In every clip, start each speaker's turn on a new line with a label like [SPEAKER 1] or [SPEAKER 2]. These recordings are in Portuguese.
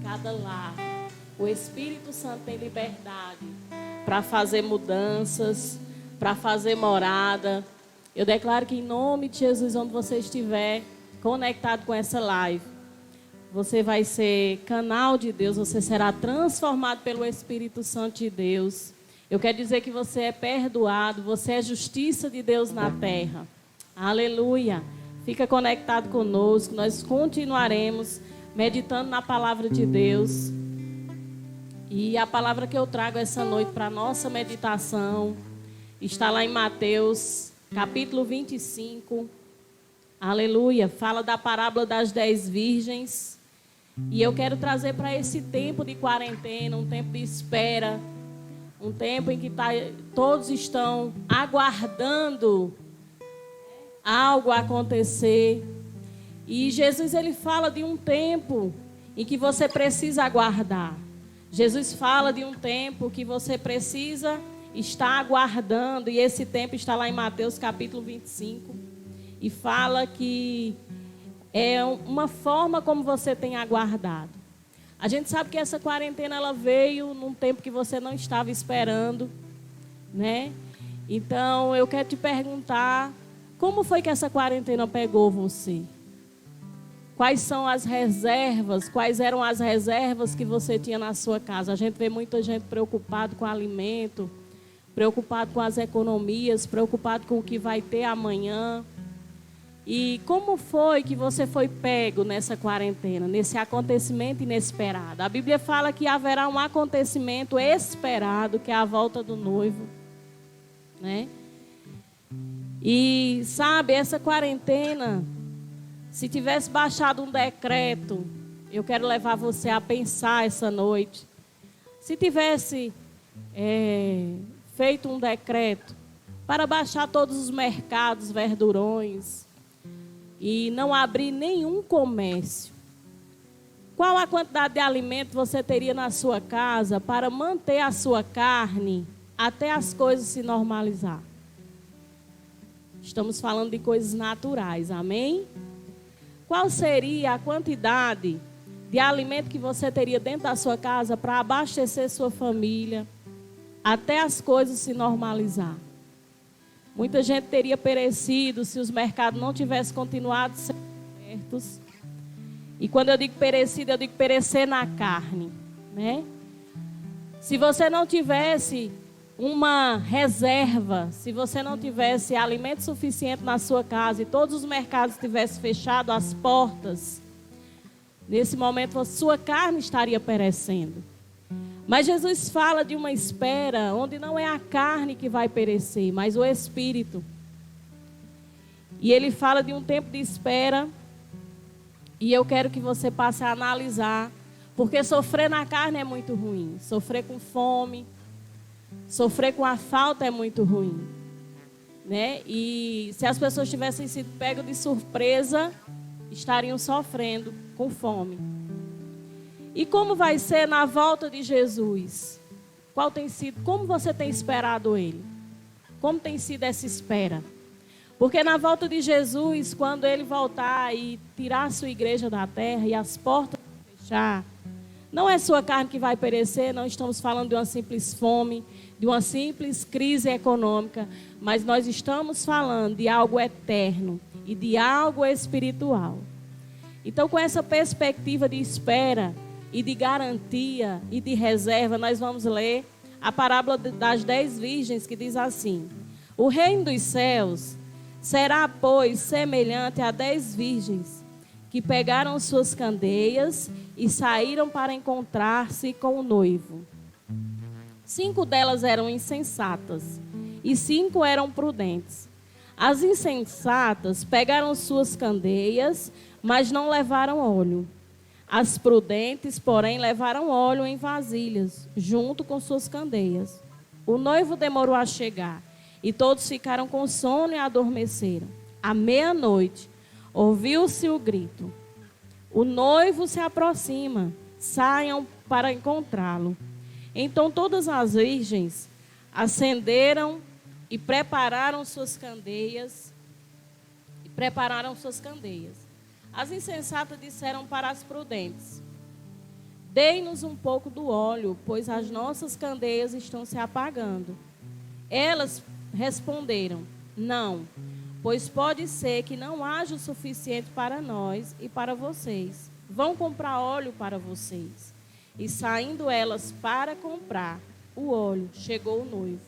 [SPEAKER 1] cada lar. O Espírito Santo tem liberdade para fazer mudanças, para fazer morada. Eu declaro que em nome de Jesus, onde você estiver conectado com essa live, você vai ser canal de Deus, você será transformado pelo Espírito Santo de Deus. Eu quero dizer que você é perdoado, você é justiça de Deus na terra. Aleluia. Fica conectado conosco, nós continuaremos meditando na palavra de Deus. E a palavra que eu trago essa noite para a nossa meditação está lá em Mateus, capítulo 25. Aleluia. Fala da parábola das 10 virgens. E eu quero trazer para esse tempo de quarentena, um tempo de espera, um tempo em que todos estão aguardando algo acontecer. E Jesus, ele fala de um tempo em que você precisa aguardar. Jesus fala de um tempo que você precisa estar aguardando. E esse tempo está lá em Mateus capítulo 25. E fala que é uma forma como você tem aguardado. A gente sabe que essa quarentena ela veio num tempo que você não estava esperando, né? Então eu quero te perguntar, como foi que essa quarentena pegou você? Quais são as reservas? Quais eram as reservas que você tinha na sua casa? A gente vê muita gente preocupada com o alimento, preocupado com as economias, preocupado com o que vai ter amanhã. E como foi que você foi pego nessa quarentena, nesse acontecimento inesperado? A Bíblia fala que haverá um acontecimento esperado, que é a volta do noivo, né? E sabe, essa quarentena, se tivesse baixado um decreto, eu quero levar você a pensar essa noite. Se tivesse feito um decreto para baixar todos os mercados verdurões e não abrir nenhum comércio, qual a quantidade de alimento você teria na sua casa para manter a sua carne até as coisas se normalizar? Estamos falando de coisas naturais, amém? Qual seria a quantidade de alimento que você teria dentro da sua casa para abastecer sua família até as coisas se normalizar? Muita gente teria perecido se os mercados não tivessem continuado sendo abertos. E quando eu digo perecido, eu digo perecer na carne, né? Se você não tivesse uma reserva, se você não tivesse alimento suficiente na sua casa e todos os mercados tivessem fechado as portas, nesse momento a sua carne estaria perecendo. Mas Jesus fala de uma espera onde não é a carne que vai perecer, mas o espírito. E ele fala de um tempo de espera. E eu quero que você passe a analisar, porque sofrer na carne é muito ruim. Sofrer com fome, sofrer com a falta é muito ruim, né? E se as pessoas tivessem sido pegas de surpresa, estariam sofrendo com fome. E como vai ser na volta de Jesus? Qual tem sido? Como você tem esperado Ele? Como tem sido essa espera? Porque na volta de Jesus, quando Ele voltar e tirar a sua igreja da terra e as portas fechar, não é sua carne que vai perecer, não estamos falando de uma simples fome, de uma simples crise econômica, mas nós estamos falando de algo eterno e de algo espiritual. Então, com essa perspectiva de espera e de garantia e de reserva, nós vamos ler a parábola das 10 virgens, que diz assim: o reino dos céus será, pois, semelhante a 10 virgens que pegaram suas candeias e saíram para encontrar-se com o noivo. 5 delas eram insensatas e 5 eram prudentes. As insensatas pegaram suas candeias, mas não levaram óleo. As prudentes, porém, levaram óleo em vasilhas, junto com suas candeias. O noivo demorou a chegar, e todos ficaram com sono e adormeceram. À meia-noite, ouviu-se o grito: o noivo se aproxima, saiam para encontrá-lo. Então todas as virgens acenderam e prepararam suas candeias. As insensatas disseram para as prudentes: dei-nos um pouco do óleo, pois as nossas candeias estão se apagando. Elas responderam: não, pois pode ser que não haja o suficiente para nós e para vocês. Vão comprar óleo para vocês. E saindo elas para comprar o óleo, chegou o noivo.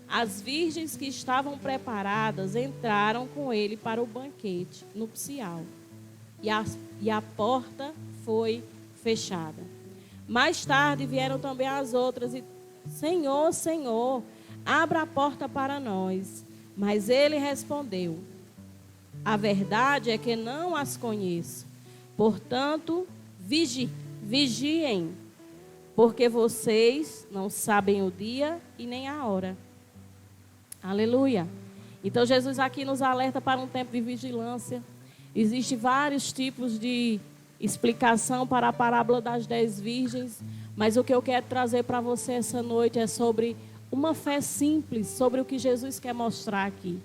[SPEAKER 1] As virgens que estavam preparadas entraram com ele para o banquete nupcial. E a porta foi fechada. Mais tarde vieram também as outras e: Senhor, Senhor, abra a porta para nós. Mas ele respondeu: a verdade é que não as conheço. Portanto, vigiem, porque vocês não sabem o dia e nem a hora. Aleluia. Então Jesus aqui nos alerta para um tempo de vigilância. Existem vários tipos de explicação para a parábola das 10 virgens, mas o que eu quero trazer para você essa noite é sobre uma fé simples, sobre o que Jesus quer mostrar aqui.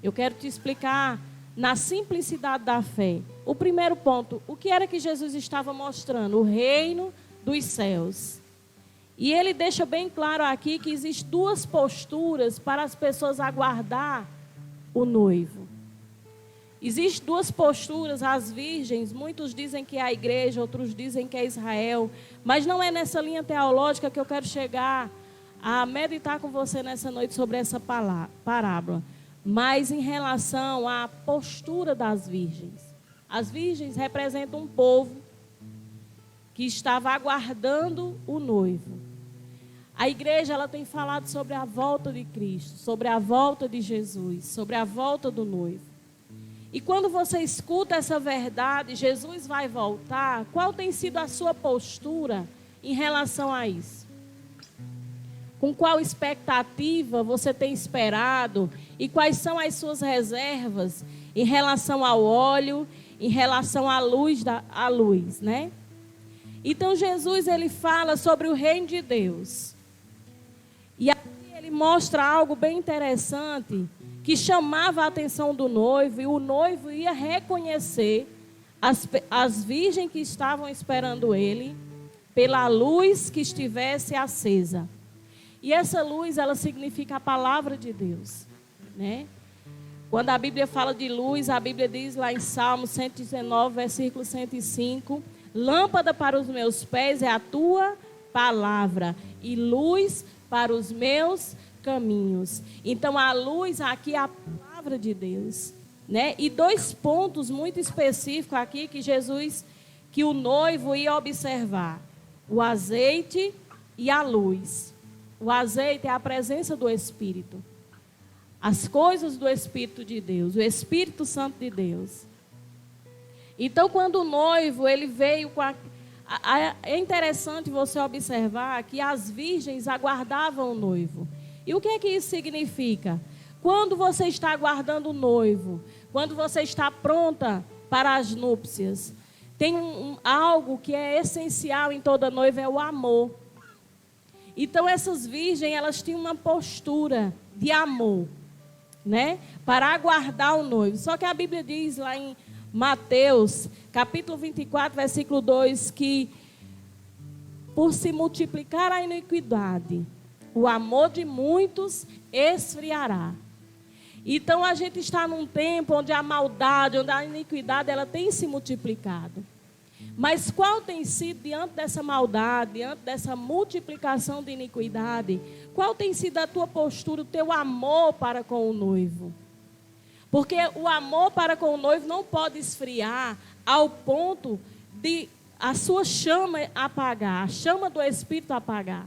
[SPEAKER 1] Eu quero te explicar na simplicidade da fé. O primeiro ponto, o que era que Jesus estava mostrando? O reino dos céus. E ele deixa bem claro aqui que existem duas posturas para as pessoas aguardar o noivo. Existem duas posturas, as virgens, muitos dizem que é a igreja, outros dizem que é Israel, mas não é nessa linha teológica que eu quero chegar a meditar com você nessa noite sobre essa parábola, mas em relação à postura das virgens. As virgens representam um povo que estava aguardando o noivo. A igreja, ela tem falado sobre a volta de Cristo, sobre a volta de Jesus, sobre a volta do noivo. E quando você escuta essa verdade, Jesus vai voltar, qual tem sido a sua postura em relação a isso? Com qual expectativa você tem esperado e quais são as suas reservas em relação ao óleo, em relação à luz, né? Então Jesus, ele fala sobre o reino de Deus. E aqui ele mostra algo bem interessante que chamava a atenção do noivo, e o noivo ia reconhecer as virgens que estavam esperando ele pela luz que estivesse acesa. E essa luz, ela significa a palavra de Deus, né? Quando a Bíblia fala de luz, a Bíblia diz lá em Salmo 119, versículo 105, lâmpada para os meus pés é a tua palavra e luz para os meus caminhos. Então a luz aqui é a palavra de Deus, né? E dois pontos muito específicos aqui que o noivo ia observar: o azeite e a luz. O azeite é a presença do Espírito, as coisas do Espírito de Deus, o Espírito Santo de Deus. Então, quando o noivo, ele veio com é interessante você observar que as virgens aguardavam o noivo. E o que é que isso significa? Quando você está aguardando o noivo, quando você está pronta para as núpcias, tem algo que é essencial em toda noiva, é o amor. Então essas virgens, elas tinham uma postura de amor, né? Para aguardar o noivo. Só que a Bíblia diz lá em Mateus, capítulo 24, versículo 2, que por se multiplicar a iniquidade, o amor de muitos esfriará. Então a gente está num tempo onde a maldade, onde a iniquidade, ela tem se multiplicado. Mas qual tem sido, diante dessa maldade, diante dessa multiplicação de iniquidade, qual tem sido a tua postura, o teu amor para com o noivo? Porque o amor para com o noivo não pode esfriar ao ponto de a sua chama apagar, a chama do Espírito apagar.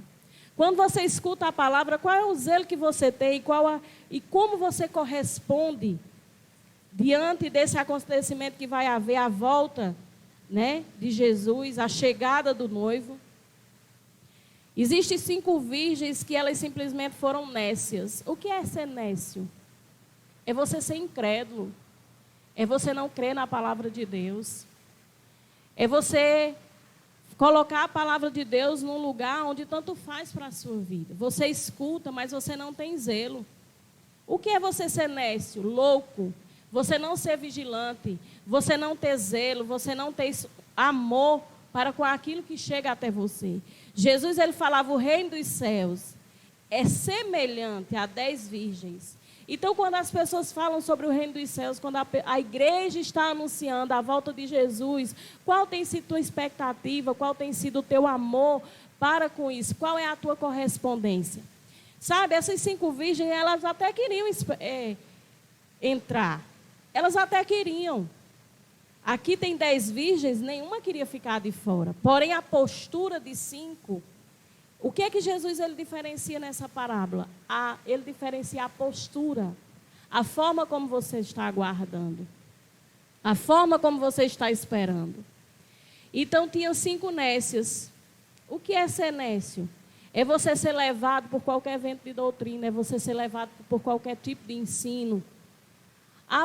[SPEAKER 1] Quando você escuta a palavra, qual é o zelo que você tem e como você corresponde diante desse acontecimento que vai haver, a volta, né, de Jesus, a chegada do noivo? Existem 5 virgens que elas simplesmente foram nécias. O que é ser nécio? É você ser incrédulo. É você não crer na palavra de Deus. É você colocar a palavra de Deus num lugar onde tanto faz para a sua vida. Você escuta, mas você não tem zelo. O que é você ser nécio? Louco. Você não ser vigilante. Você não ter zelo. Você não ter amor para com aquilo que chega até você. Jesus, ele falava, o reino dos céus é semelhante a 10 virgens. Então, quando as pessoas falam sobre o reino dos céus, quando a igreja está anunciando a volta de Jesus, qual tem sido a tua expectativa, qual tem sido o teu amor para com isso? Qual é a tua correspondência? Sabe, essas 5 virgens, elas até queriam entrar. Elas até queriam. Aqui tem 10 virgens, nenhuma queria ficar de fora. Porém, a postura de 5... O que é que Jesus ele diferencia nessa parábola? Ele diferencia a postura, a forma como você está aguardando, a forma como você está esperando. Então, tinham 5 nécias. O que é ser nécio? É você ser levado por qualquer vento de doutrina, é você ser levado por qualquer tipo de ensino.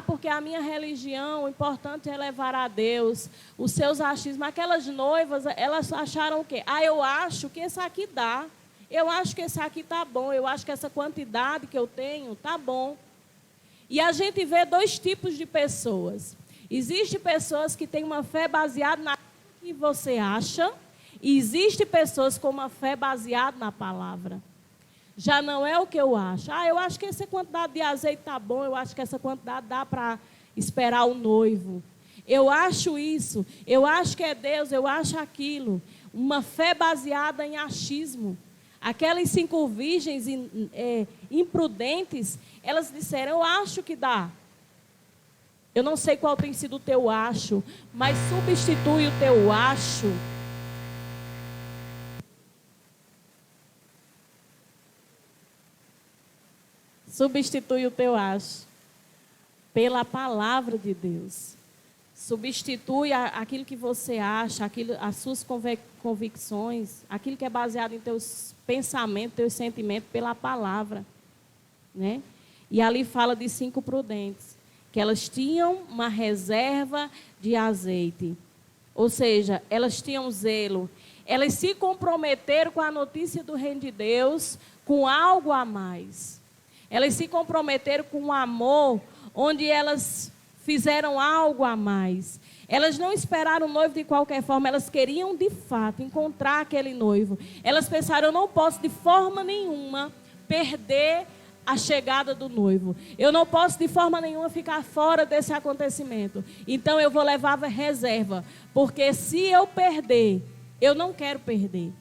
[SPEAKER 1] Porque a minha religião, o importante é levar a Deus, os seus achismos. Aquelas noivas, elas acharam o quê? Eu acho que esse aqui dá. Eu acho que esse aqui está bom. Eu acho que essa quantidade que eu tenho está bom. E a gente vê 2 tipos de pessoas. Existem pessoas que têm uma fé baseada naquilo que você acha. E existem pessoas com uma fé baseada na palavra. Já não é o que eu acho. Eu acho que essa quantidade de azeite está bom. Eu acho que essa quantidade dá para esperar o noivo. Eu acho isso. Eu acho que é Deus. Eu acho aquilo. Uma fé baseada em achismo. Aquelas 5 virgens imprudentes, elas disseram, eu acho que dá. Eu não sei qual tem sido o teu acho, mas substitui o teu acho. Substitui o teu acho pela palavra de Deus. Substitui aquilo que você acha, as suas convicções, aquilo que é baseado em teus pensamentos, teus sentimentos, pela palavra. Né? E ali fala de 5 prudentes, que elas tinham uma reserva de azeite. Ou seja, elas tinham zelo. Elas se comprometeram com a notícia do reino de Deus, com algo a mais. Elas se comprometeram com um amor, onde elas fizeram algo a mais. Elas não esperaram o noivo de qualquer forma, elas queriam de fato encontrar aquele noivo. Elas pensaram, eu não posso de forma nenhuma perder a chegada do noivo. Eu não posso de forma nenhuma ficar fora desse acontecimento. Então eu vou levar reserva, porque se eu perder, eu não quero perder.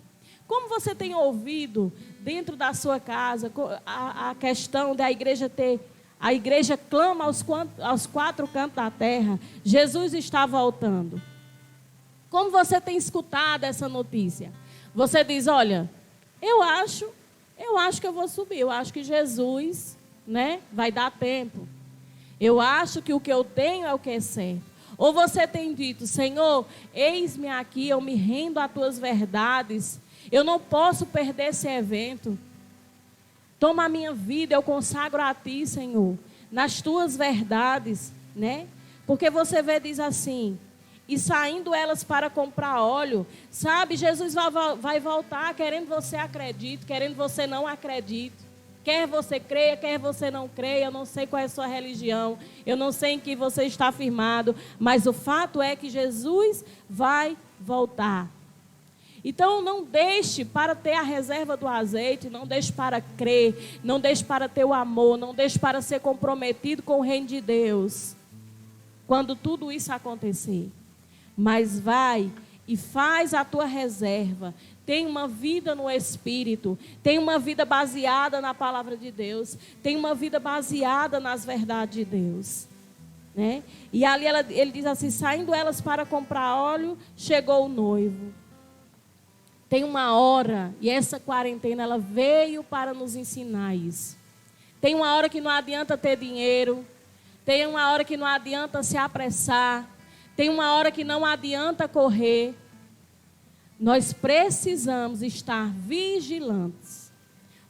[SPEAKER 1] Como você tem ouvido dentro da sua casa a questão da igreja ter... A igreja clama aos 4 cantos da terra. Jesus está voltando. Como você tem escutado essa notícia? Você diz, olha, eu acho que eu vou subir. Eu acho que Jesus, né, vai dar tempo. Eu acho que o que eu tenho é o que é certo. Ou você tem dito, Senhor, eis-me aqui, eu me rendo às tuas verdades. Eu não posso perder esse evento. Toma a minha vida, eu consagro a ti, Senhor, nas tuas verdades, né? Porque você vê, diz assim, e saindo elas para comprar óleo, sabe, Jesus vai voltar querendo você acredite, querendo você não acredite. Quer você creia, quer você não creia, eu não sei qual é a sua religião, eu não sei em que você está firmado, mas o fato é que Jesus vai voltar. Então, não deixe para ter a reserva do azeite, não deixe para crer, não deixe para ter o amor, não deixe para ser comprometido com o reino de Deus, quando tudo isso acontecer. Mas vai e faz a tua reserva, tem uma vida no Espírito, tem uma vida baseada na palavra de Deus, tem uma vida baseada nas verdades de Deus. Né? E ali ele diz assim, saindo elas para comprar óleo, chegou o noivo. Tem uma hora, e essa quarentena ela veio para nos ensinar isso. Tem uma hora que não adianta ter dinheiro, tem uma hora que não adianta se apressar, tem uma hora que não adianta correr. Nós precisamos estar vigilantes.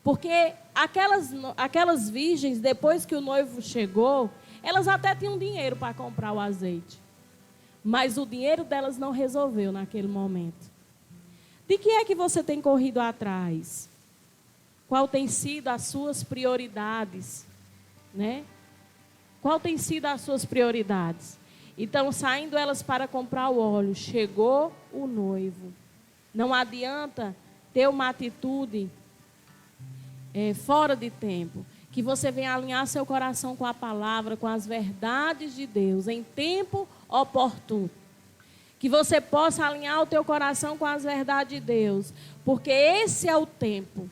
[SPEAKER 1] Porque aquelas virgens, depois que o noivo chegou, elas até tinham dinheiro para comprar o azeite. Mas o dinheiro delas não resolveu naquele momento. De que é que você tem corrido atrás? Qual tem sido as suas prioridades? Né? Qual tem sido as suas prioridades? Então, saindo elas para comprar o óleo, chegou o noivo. Não adianta ter uma atitude fora de tempo. Que você venha alinhar seu coração com a palavra, com as verdades de Deus, em tempo oportuno. Que você possa alinhar o teu coração com as verdades de Deus. Porque esse é o tempo.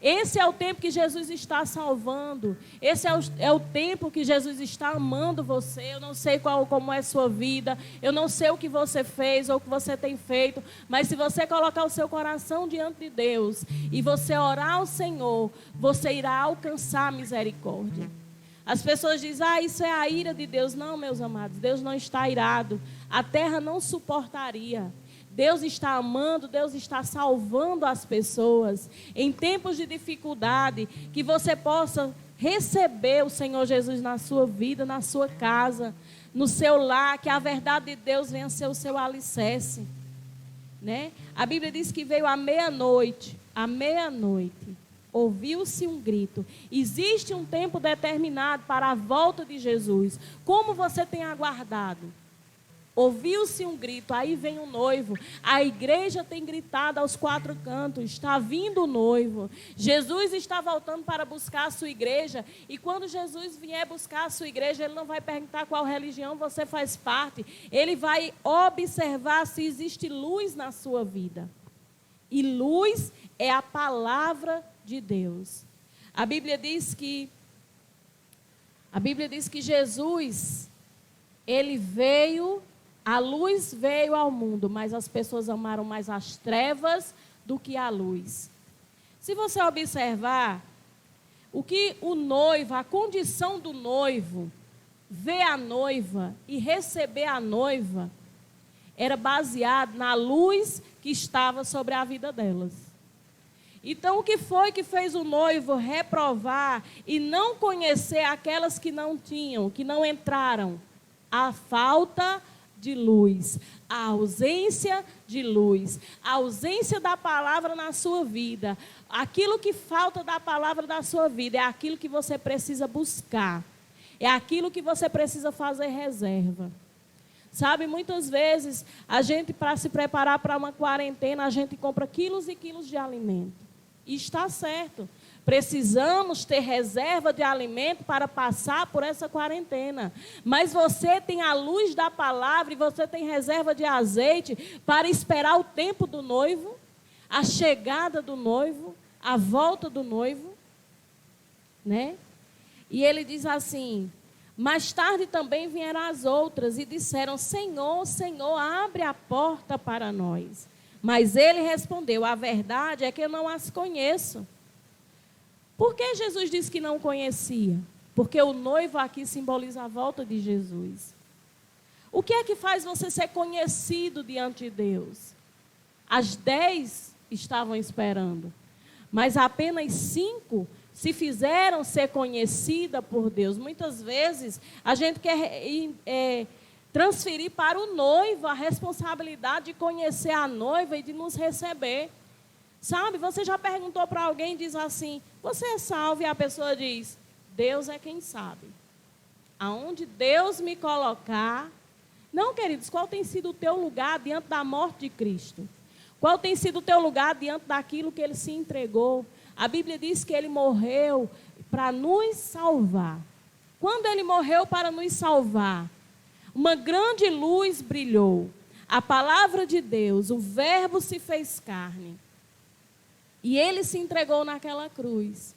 [SPEAKER 1] Esse é o tempo que Jesus está salvando. Esse é o tempo que Jesus está amando você. Eu não sei como é a sua vida. Eu não sei o que você fez ou o que você tem feito. Mas se você colocar o seu coração diante de Deus e você orar ao Senhor, você irá alcançar misericórdia. As pessoas dizem, isso é a ira de Deus. Não, meus amados, Deus não está irado. A terra não suportaria. Deus está amando, Deus está salvando as pessoas. Em tempos de dificuldade, que você possa receber o Senhor Jesus na sua vida, na sua casa, no seu lar, que a verdade de Deus venha ser o seu alicerce. Né? A Bíblia diz que veio à meia-noite, ouviu-se um grito. Existe um tempo determinado para a volta de Jesus. Como você tem aguardado? Ouviu-se um grito, aí vem o noivo. A igreja tem gritado aos quatro cantos, está vindo o noivo. Jesus está voltando para buscar a sua igreja. E quando Jesus vier buscar a sua igreja, ele não vai perguntar qual religião você faz parte. Ele vai observar se existe luz na sua vida. E luz é a palavra de Deus. A Bíblia diz que Jesus, ele veio... A luz veio ao mundo, mas as pessoas amaram mais as trevas do que a luz. Se você observar, o que o noivo, a condição do noivo, ver a noiva e receber a noiva, era baseado na luz que estava sobre a vida delas. Então, o que foi que fez o noivo reprovar e não conhecer aquelas que não tinham, que não entraram? A falta de luz, a ausência de luz, a ausência da palavra na sua vida. Aquilo que falta da palavra da sua vida é aquilo que você precisa buscar, é aquilo que você precisa fazer reserva. Sabe, muitas vezes a gente, para se preparar para uma quarentena, a gente compra quilos e quilos de alimento. E está certo. Precisamos ter reserva de alimento para passar por essa quarentena. Mas você tem a luz da palavra e você tem reserva de azeite para esperar o tempo do noivo, a chegada do noivo, a volta do noivo, né? E ele diz assim: mais tarde também vieram as outras e disseram: Senhor, Senhor, abre a porta para nós. Mas ele respondeu: a verdade é que eu não as conheço. Por que Jesus disse que não conhecia? Porque o noivo aqui simboliza a volta de Jesus. O que é que faz você ser conhecido diante de Deus? As 10 estavam esperando, mas apenas 5 se fizeram ser conhecida por Deus. Muitas vezes a gente quer transferir para o noivo a responsabilidade de conhecer a noiva e de nos receber. Sabe, você já perguntou para alguém e diz assim: você é salvo? E a pessoa diz: Deus é quem sabe. Aonde Deus me colocar. Não, queridos, qual tem sido o teu lugar diante da morte de Cristo? Qual tem sido o teu lugar diante daquilo que Ele se entregou? A Bíblia diz que Ele morreu para nos salvar. Quando Ele morreu para nos salvar, uma grande luz brilhou. A palavra de Deus, o Verbo se fez carne. E Ele se entregou naquela cruz.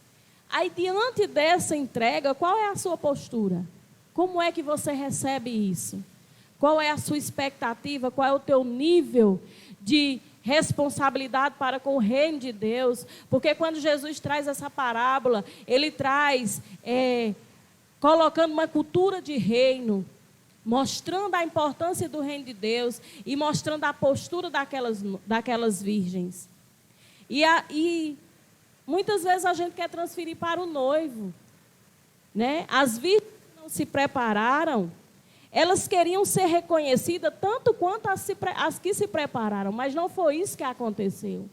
[SPEAKER 1] Aí, diante dessa entrega, qual é a sua postura? Como é que você recebe isso? Qual é a sua expectativa? Qual é o teu nível de responsabilidade para com o reino de Deus? Porque quando Jesus traz essa parábola, Ele traz, colocando uma cultura de reino, mostrando a importância do reino de Deus e mostrando a postura daquelas virgens. E muitas vezes a gente quer transferir para o noivo, né? As virgens que não se prepararam, elas queriam ser reconhecidas tanto quanto as que se prepararam, mas não foi isso que aconteceu.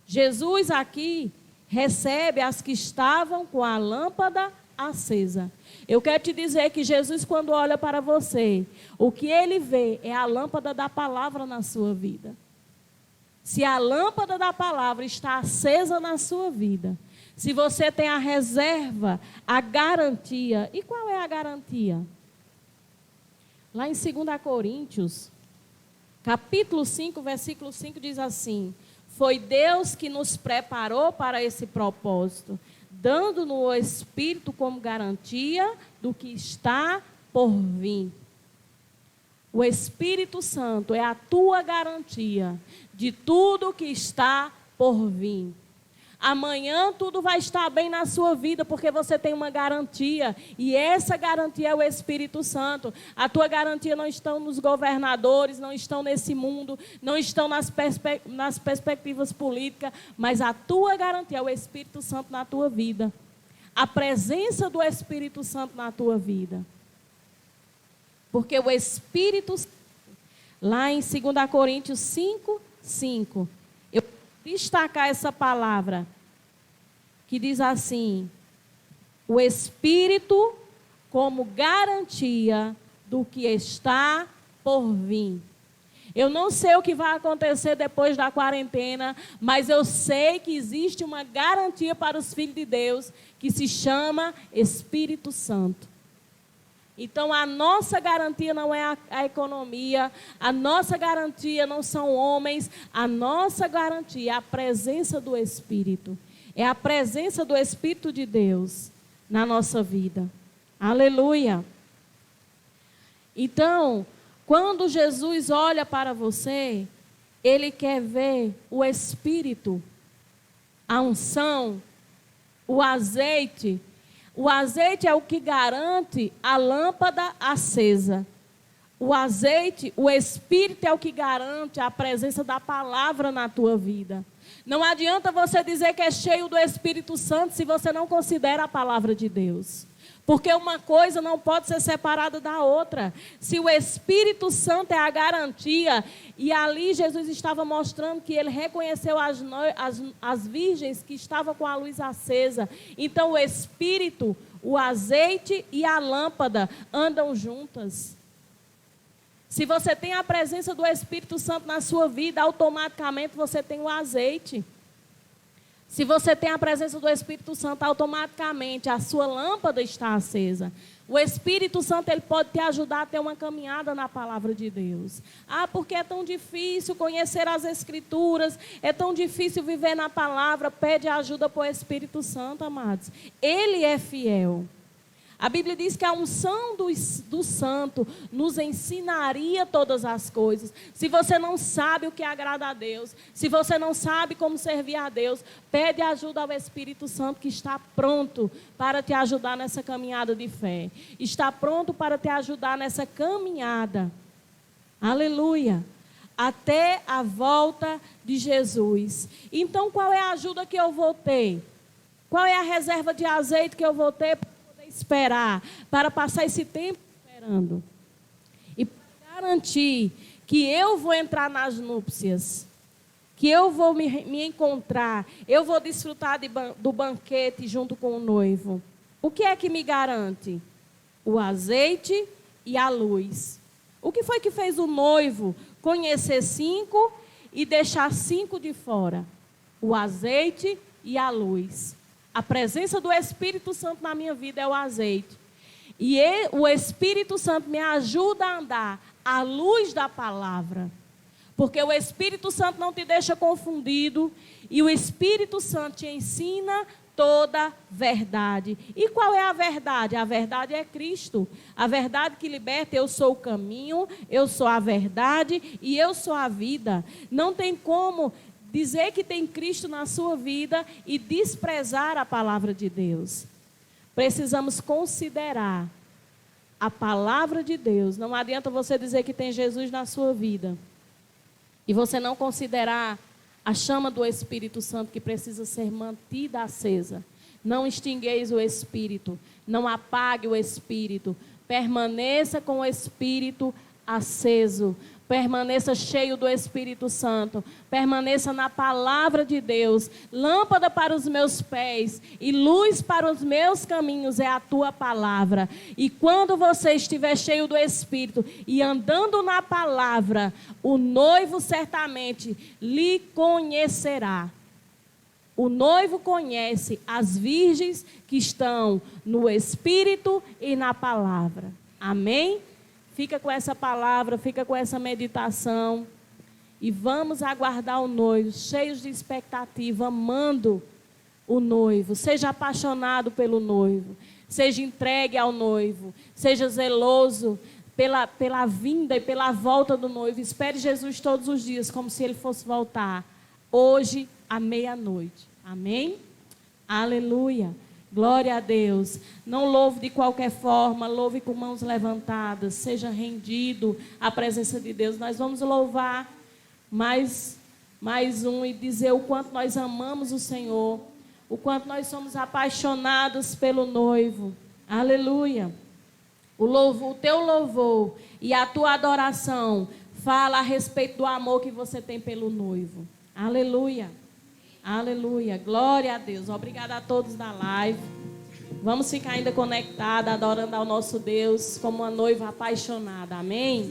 [SPEAKER 1] Jesus aqui recebe as que estavam com a lâmpada acesa. Eu quero te dizer que Jesus, quando olha para você, o que ele vê é a lâmpada da palavra na sua vida. Se a lâmpada da palavra está acesa na sua vida, se você tem a reserva, a garantia, e qual é a garantia? Lá em 2 Coríntios, capítulo 5, versículo 5 diz assim: foi Deus que nos preparou para esse propósito, dando-nos o Espírito como garantia do que está por vir. O Espírito Santo é a tua garantia de tudo que está por vir. Amanhã tudo vai estar bem na sua vida, porque você tem uma garantia, e essa garantia é o Espírito Santo. A tua garantia não está nos governadores, não estão nesse mundo, não estão nas perspectivas políticas, mas a tua garantia é o Espírito Santo na tua vida. A presença do Espírito Santo na tua vida. Porque o Espírito Santo, lá em 2 Coríntios 5, 5, eu vou destacar essa palavra, que diz assim: o Espírito como garantia do que está por vir. Eu não sei o que vai acontecer depois da quarentena, mas eu sei que existe uma garantia para os filhos de Deus, que se chama Espírito Santo. Então, a nossa garantia não é a economia, a nossa garantia não são homens, a nossa garantia é a presença do Espírito. É a presença do Espírito de Deus na nossa vida. Aleluia! Então, quando Jesus olha para você, Ele quer ver o Espírito, a unção, o azeite. O azeite é o que garante a lâmpada acesa. O azeite, o Espírito é o que garante a presença da palavra na tua vida. Não adianta você dizer que é cheio do Espírito Santo se você não considera a palavra de Deus. Porque uma coisa não pode ser separada da outra. Se o Espírito Santo é a garantia, e ali Jesus estava mostrando que ele reconheceu as virgens que estavam com a luz acesa. Então o Espírito, o azeite e a lâmpada andam juntas. Se você tem a presença do Espírito Santo na sua vida, automaticamente você tem o azeite. Se você tem a presença do Espírito Santo, automaticamente a sua lâmpada está acesa. O Espírito Santo, ele pode te ajudar a ter uma caminhada na palavra de Deus. Ah, porque é tão difícil conhecer as Escrituras, é tão difícil viver na palavra. Pede ajuda para o Espírito Santo, amados. Ele é fiel. A Bíblia diz que a unção do Santo nos ensinaria todas as coisas. Se você não sabe o que agrada a Deus, se você não sabe como servir a Deus, pede ajuda ao Espírito Santo, que está pronto para te ajudar nessa caminhada de fé. Está pronto para te ajudar nessa caminhada. Aleluia. Até a volta de Jesus. Então, qual é a ajuda que eu vou ter? Qual é a reserva de azeite que eu vou ter para poder esperar, para passar esse tempo esperando? E para garantir que eu vou entrar nas núpcias, que eu vou me encontrar, eu vou desfrutar do banquete junto com o noivo. O que é que me garante? O azeite e a luz. O que foi que fez o noivo conhecer 5 e deixar 5 de fora? O azeite e a luz. A presença do Espírito Santo na minha vida é o azeite. E o Espírito Santo me ajuda a andar à luz da palavra. Porque o Espírito Santo não te deixa confundido. E o Espírito Santo te ensina toda verdade. E qual é a verdade? A verdade é Cristo. A verdade que liberta. Eu sou o caminho, eu sou a verdade e eu sou a vida. Não tem como dizer que tem Cristo na sua vida e desprezar a palavra de Deus. Precisamos considerar a palavra de Deus. Não adianta você dizer que tem Jesus na sua vida e você não considerar a chama do Espírito Santo, que precisa ser mantida acesa. Não extingueis o Espírito, não apague o Espírito. Permaneça com o Espírito aceso, Permaneça cheio do Espírito Santo. Permaneça na palavra de Deus. Lâmpada para os meus pés e luz para os meus caminhos é a tua palavra. E quando você estiver cheio do Espírito e andando na palavra, o noivo certamente lhe conhecerá. O noivo conhece as virgens que estão no Espírito e na palavra. Amém? Fica com essa palavra, fica com essa meditação. E vamos aguardar o noivo, cheios de expectativa, amando o noivo. Seja apaixonado pelo noivo. Seja entregue ao noivo. Seja zeloso pela vinda e pela volta do noivo. Espere Jesus todos os dias, como se ele fosse voltar. Hoje, à meia-noite. Amém? Aleluia. Glória a Deus. Não louve de qualquer forma, louve com mãos levantadas. Seja rendido à presença de Deus. Nós vamos louvar mais um e dizer o quanto nós amamos o Senhor. O quanto nós somos apaixonados pelo noivo. Aleluia. O teu louvor e a tua adoração fala a respeito do amor que você tem pelo noivo. Aleluia. Aleluia. Glória a Deus. Obrigada a todos da live. Vamos ficar ainda conectados, adorando ao nosso Deus como uma noiva apaixonada. Amém?